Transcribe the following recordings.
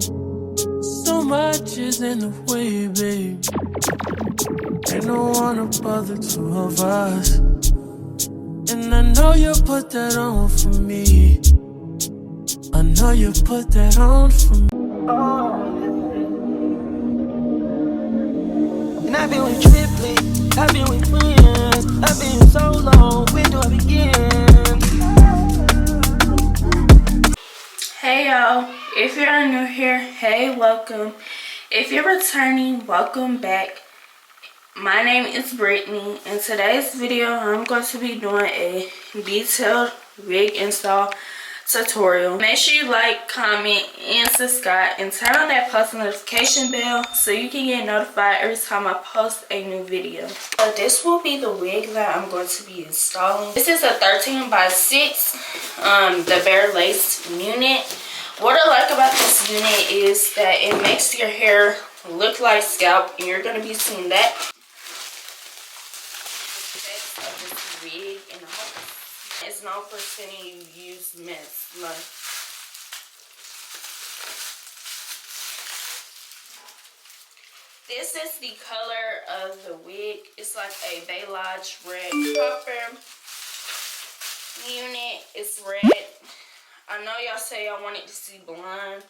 So much is in the way, babe. Ain't no one above the two of us. And I know you put that on for me. I know you put that on for me. And I've been with Tripley, I've been with friends, I've been so long, where do I begin? Hey y'all, if you're new here, hey, welcome. If you're returning, welcome back. My name is Brittany. In today's video, I'm going to be doing a detailed wig install tutorial. Make sure you like, comment, and subscribe, and turn on that post notification bell so you can get notified every time I post a new video. So this will be the wig that I'm going to be installing. This is a 13 by 6 the bare lace unit. What I like about this unit is that it makes your hair look like scalp, and you're going to be seeing that of this wig, and I hope it's no percentage used mess. Like, this is the color of the wig. It's like a Balayage red copper unit. It's red. I know y'all say y'all wanted to see blonde,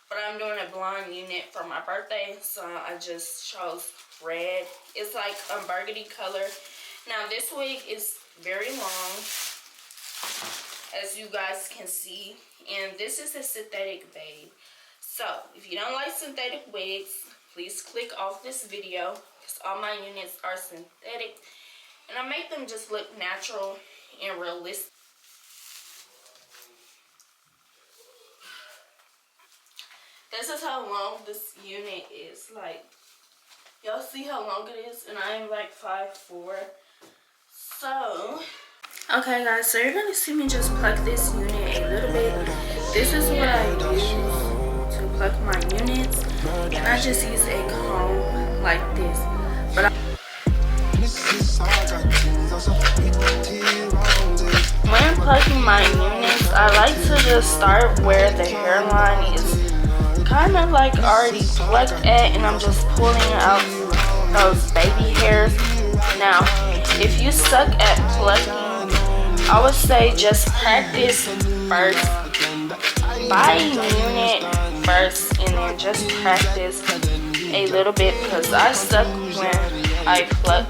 but I'm doing a blonde unit for my birthday, so I just chose red. It's like a burgundy color. Now this wig is very long, as you guys can see, and this is a synthetic beige. So if you don't like synthetic wigs, please click off this video, because all my units are synthetic, and I make them just look natural and realistic. This is how long this unit is. Like, y'all see how long it is, and I'm like 5'4". So, okay guys, so you're gonna see me just pluck this unit a little bit. This is what I use to pluck my units, and I just use a comb like this. But when plucking my units, I like to just start where the hairline is kind of like already plucked at, and I'm just pulling out those baby hairs. Now, if you suck at plucking, I would say just practice first. Buy a unit first and then just practice a little bit, because I suck when I pluck.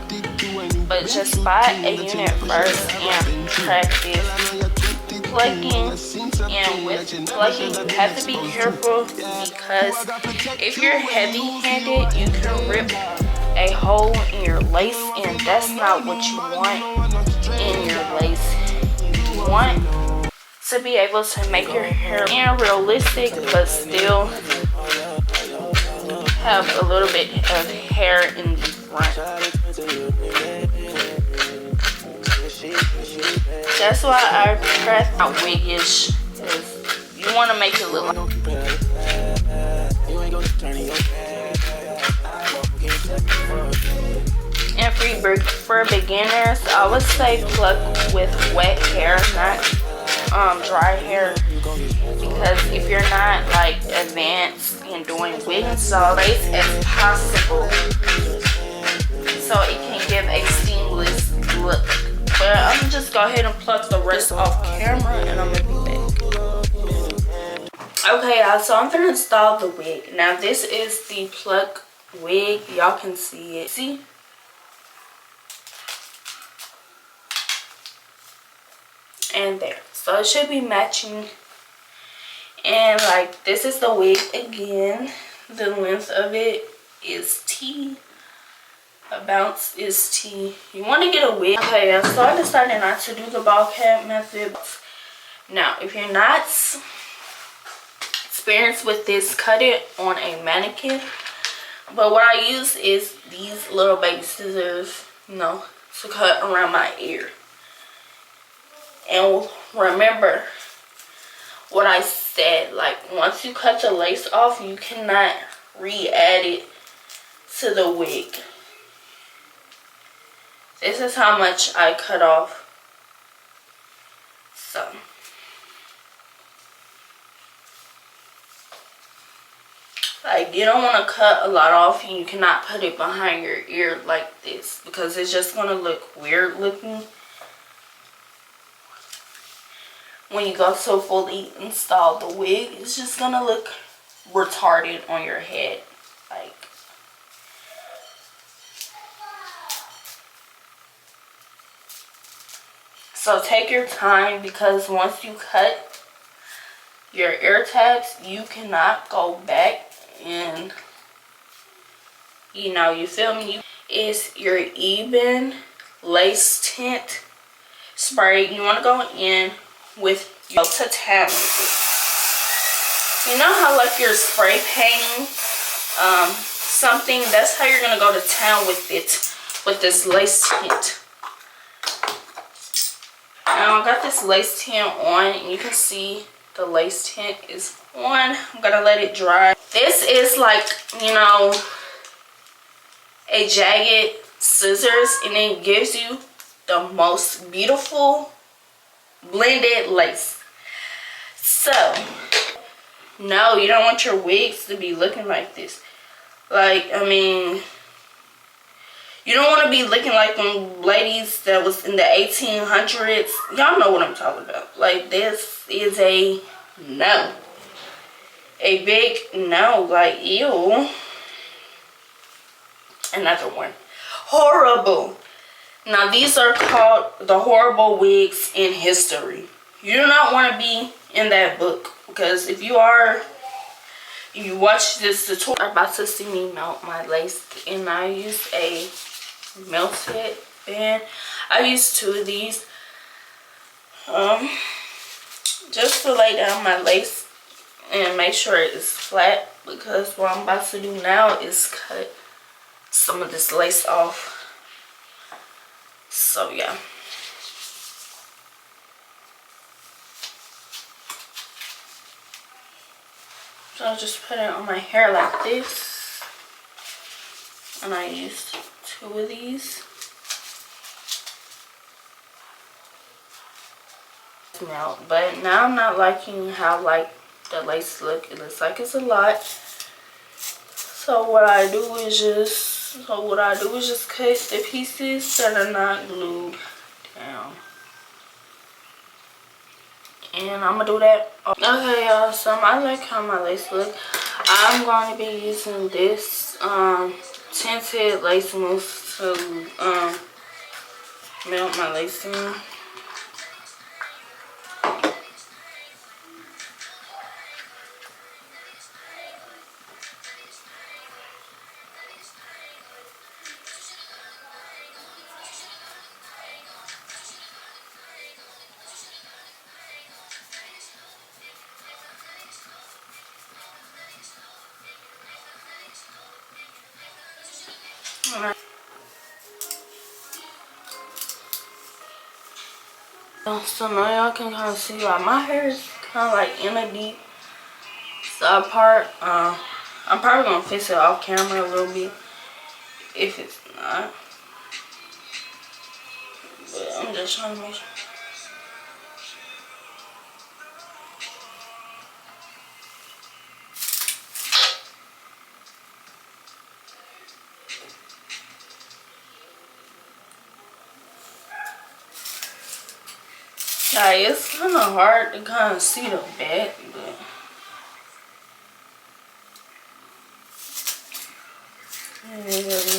But just buy a unit first and practice plucking. And with plucking, you have to be careful, because if you're heavy-handed, you can rip a hole in your lace, and that's not what you want in your lace. You want to be able to make your hair realistic, but still have a little bit of hair in the front. That's why I press my wiggish, because you want to make it look like. And for beginners, I would say pluck with wet hair, not dry hair, because if you're not like advanced in doing wig install, as possible, so it can give a seamless look. But I'm gonna just go ahead and pluck the rest off camera, and I'm gonna be back. Okay, y'all, so I'm gonna install the wig. Now this is the pluck wig. Y'all can see it. See? And there. So it should be matching. And like, this is the wig again. The length of it is T. A bounce is T. You want to get a wig. Okay, so I decided not to do the ball cap method. Now, if you're not experienced with this, cut it on a mannequin. But what I use is these little baby scissors, you know, to cut around my ear. And remember what I said, like, once you cut the lace off, you cannot re-add it to the wig. This is how much I cut off. So Like, you don't want to cut a lot off, and you cannot put it behind your ear like this because it's just going to look weird looking when you go to fully install the wig. It's just going to look retarded on your head. Like, so take your time, because once you cut your ear tabs, you cannot go back and, you know, you feel me? It's your Ebin lace tint spray. You want to go in with your to town. You know how like you're spray painting something? That's how you're gonna go to town with it, with this lace tint. Now I got this lace tint on, and you can see the lace tint is on. I'm gonna let it dry. This is like, you know, a jagged scissors, and it gives you the most beautiful blended lace. So no, you don't want your wigs to be looking like this. Like, I mean, you don't want to be looking like them ladies that was in the 1800s. Y'all know what I'm talking about. Like, this is a no. A big no. Like, ew. Another one. Horrible. Now, these are called the horrible wigs in history. You do not want to be in that book, because if you are, you watch this tutorial, are about to see me melt my lace, and I use a melted band. I use 2 of these just to lay down my lace and make sure it's flat, because what I'm about to do now is cut some of this lace off. So yeah. So I'll just put it on my hair like this. And I used 2 of these. Now, but now I'm not liking how like the lace look. It looks like it's a lot. So what I do is just cut the pieces that are not glued down. And I'm gonna do that. Okay, y'all, so I like how my lace look. I'm going to be using this tinted lace mousse to melt my lace in. So now y'all can kind of see why my hair is kind of like in a deep side part. I'm probably gonna fix it off camera a little bit if it's not, but I'm just trying to make sure. Yeah, it's kind of hard to kind of see the back, but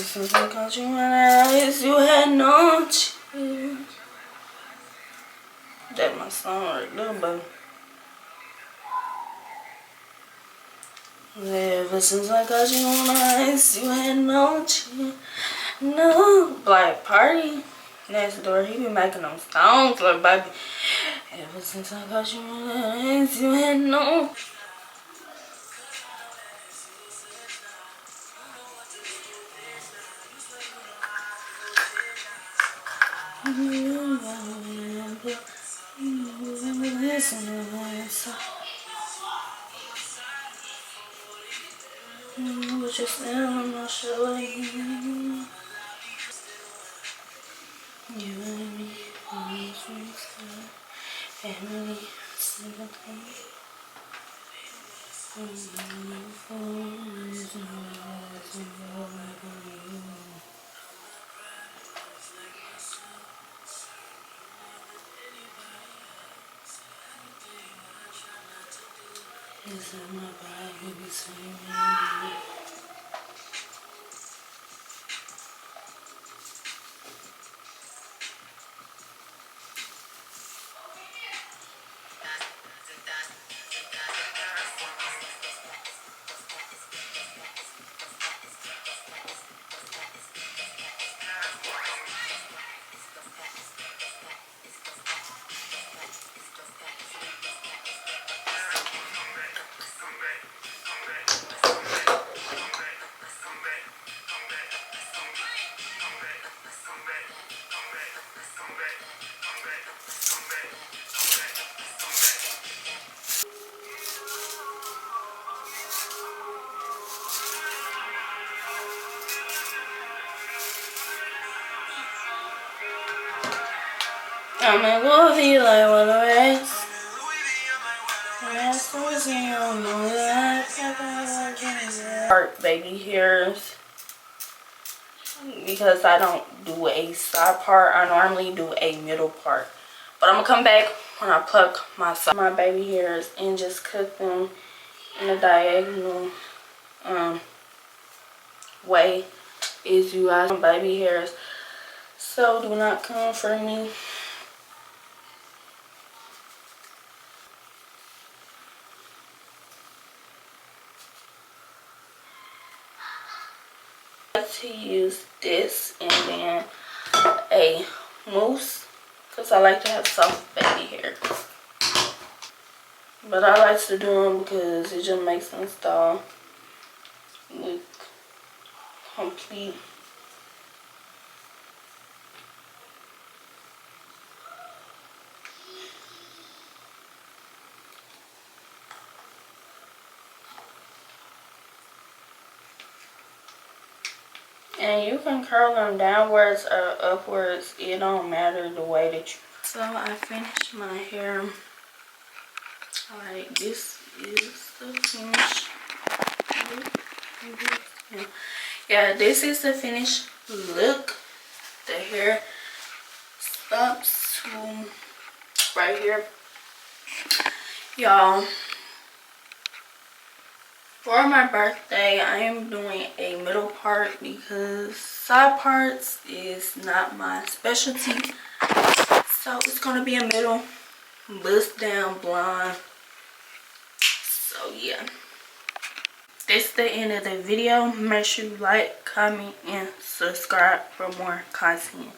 since I caught you in my eyes, you had no chance. That's my song right there, but ever since I got you on ice, you had no chance. No, Black Party next door, he be making them songs like, baby. Ever since I got you on ice, you had no. Just now, I'm not sure. You and me, family, sympathy. Is in my body between me and you. I'm in Louis like one of the rest. Part baby hairs because I don't do a side part. I normally do a middle part, but I'm gonna come back when I pluck my baby hairs and just cut them in a diagonal way. Is you guys baby hairs, so do not come for me. To use this and then a mousse because I like to have soft baby hair, but I like to do them because it just makes them style look complete. And you can curl them downwards or upwards. It don't matter the way that you. So I finished my hair. Alright, this is the finished look. Yeah, this is the finished look. The hair stops to right here. Y'all, for my birthday, I am doing a middle part because side parts is not my specialty. So it's gonna be a middle bust down blonde. So yeah, this is the end of the video. Make sure you like, comment, and subscribe for more content.